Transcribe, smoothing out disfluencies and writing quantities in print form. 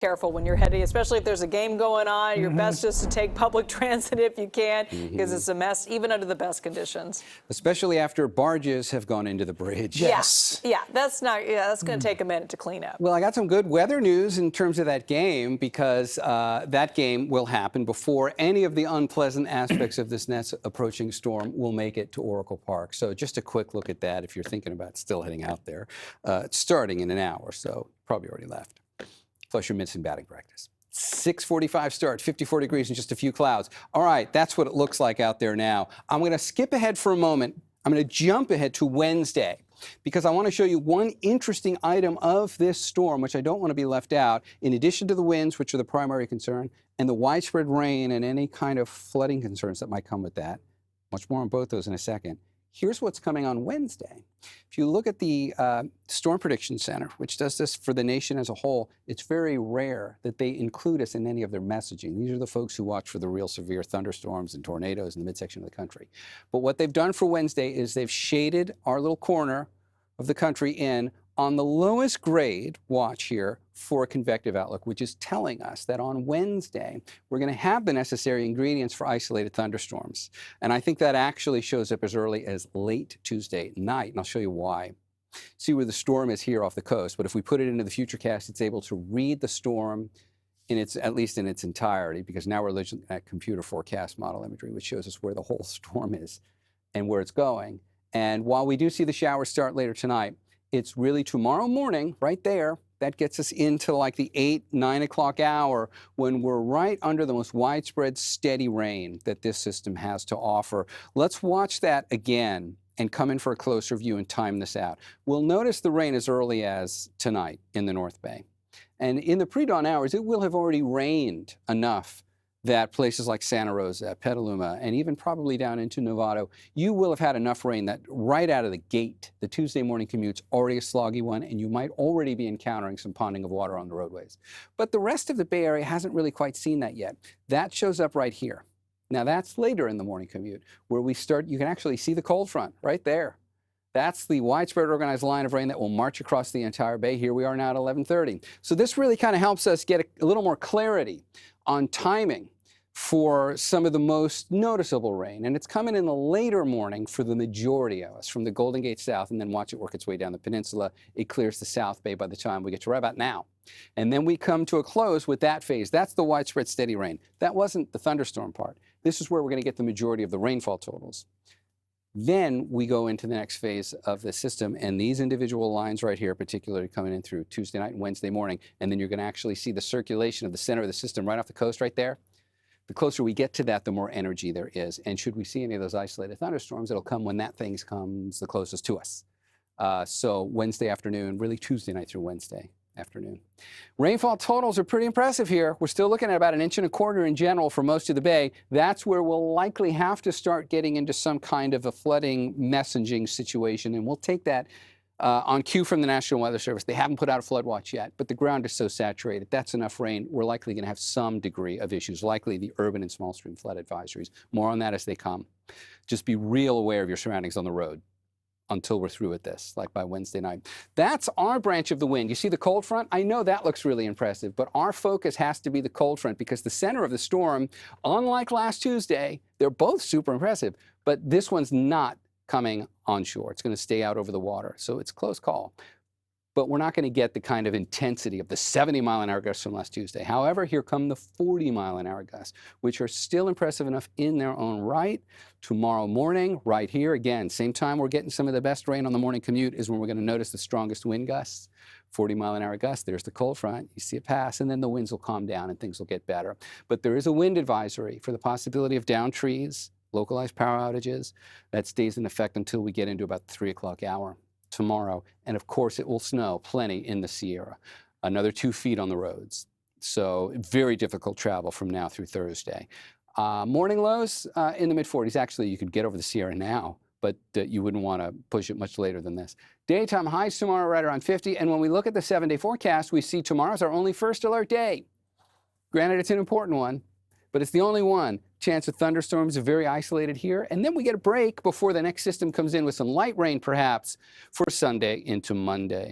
Careful when you're heading, especially if there's a game going on. Your best is to take public transit if you can, because it's a mess, even under the best conditions. Especially after barges have gone into the bridge. Yes. Yeah, that's going to take a minute to clean up. Well, I got some good weather news in terms of that game, because that game will happen before any of the unpleasant aspects of this next approaching storm will make it to Oracle Park. So just a quick look at that if you're thinking about still heading out there. It's starting in an hour, so probably already left. Plus you're missing batting practice. 6:45 start, 54 degrees and just a few clouds. All right, that's what it looks like out there now. I'm going to skip ahead for a moment. I'm going to jump ahead to Wednesday, because I want to show you one interesting item of this storm, which I don't want to be left out, in addition to the winds, which are the primary concern, and the widespread rain and any kind of flooding concerns that might come with that. Much more on both those in a second. Here's what's coming on Wednesday. If you look at the Storm Prediction Center, which does this for the nation as a whole, it's very rare that they include us in any of their messaging. These are the folks who watch for the real severe thunderstorms and tornadoes in the midsection of the country. But what they've done for Wednesday is they've shaded our little corner of the country in on the lowest grade watch here for a convective outlook, which is telling us that on Wednesday, we're going to have the necessary ingredients for isolated thunderstorms. And I think that actually shows up as early as late Tuesday night, and I'll show you why. See where the storm is here off the coast, but if we put it into the futurecast, it's able to read the storm in its, at least in its entirety, because now we're looking at computer forecast model imagery, which shows us where the whole storm is and where it's going. And while we do see the showers start later tonight, it's really tomorrow morning, right there, that gets us into like the 8, 9 o'clock hour, when we're right under the most widespread steady rain that this system has to offer. Let's watch that again and come in for a closer view and time this out. We'll notice the rain as early as tonight in the North Bay. And in the pre-dawn hours, it will have already rained enough that places like Santa Rosa, Petaluma, and even probably down into Novato, you will have had enough rain that right out of the gate, the Tuesday morning commute's already a sloggy one, and you might already be encountering some ponding of water on the roadways. But the rest of the Bay Area hasn't really quite seen that yet. That shows up right here. Now that's later in the morning commute, where we start, you can actually see the cold front right there. That's the widespread organized line of rain that will march across the entire bay. Here we are now at 11:30. So this really kind of helps us get a little more clarity on timing for some of the most noticeable rain. And it's coming in the later morning for the majority of us, from the Golden Gate south, and then watch it work its way down the peninsula. It clears the South Bay by the time we get to right about now. And then we come to a close with that phase. That's the widespread steady rain. That wasn't the thunderstorm part. This is where we're going to get the majority of the rainfall totals. Then we go into the next phase of the system, and these individual lines right here, particularly coming in through Tuesday night and Wednesday morning, and then you're going to actually see the circulation of the center of the system right off the coast right there. The closer we get to that, the more energy there is. And should we see any of those isolated thunderstorms, it'll come when that thing comes the closest to us. So Wednesday afternoon, really Tuesday night through Wednesday afternoon. Rainfall totals are pretty impressive here. We're still looking at about 1.25 inches in general for most of the bay. That's where we'll likely have to start getting into some kind of a flooding messaging situation, and we'll take that on cue from the National Weather Service. They haven't put out a flood watch yet, but the ground is so saturated. That's enough rain. We're likely going to have some degree of issues, likely the urban and small stream flood advisories. More on that as they come. Just be real aware of your surroundings on the road until we're through with this, like by Wednesday night. That's our branch of the wind. You see the cold front? I know that looks really impressive, but our focus has to be the cold front, because the center of the storm, unlike last Tuesday, they're both super impressive, but this one's not coming onshore. It's going to stay out over the water, so it's a close call. But we're not going to get the kind of intensity of the 70-mile-an-hour gusts from last Tuesday. However, here come the 40-mile-an-hour gusts, which are still impressive enough in their own right. Tomorrow morning, right here, again, same time we're getting some of the best rain on the morning commute is when we're going to notice the strongest wind gusts. 40-mile-an-hour gusts, there's the cold front. You see it pass, and then the winds will calm down and things will get better. But there is a wind advisory for the possibility of downed trees, localized power outages. That stays in effect until we get into about the 3 o'clock hour tomorrow. And of course, it will snow plenty in the Sierra, another 2 feet on the roads. So very difficult travel from now through Thursday. Morning lows in the mid-40s. Actually, you could get over the Sierra now, but you wouldn't want to push it much later than this. Daytime highs tomorrow right around 50. And when we look at the 7-day forecast, we see tomorrow's our only first alert day. Granted, it's an important one, but it's the only one. Chance of thunderstorms are very isolated here. And then we get a break before the next system comes in with some light rain, perhaps, for Sunday into Monday.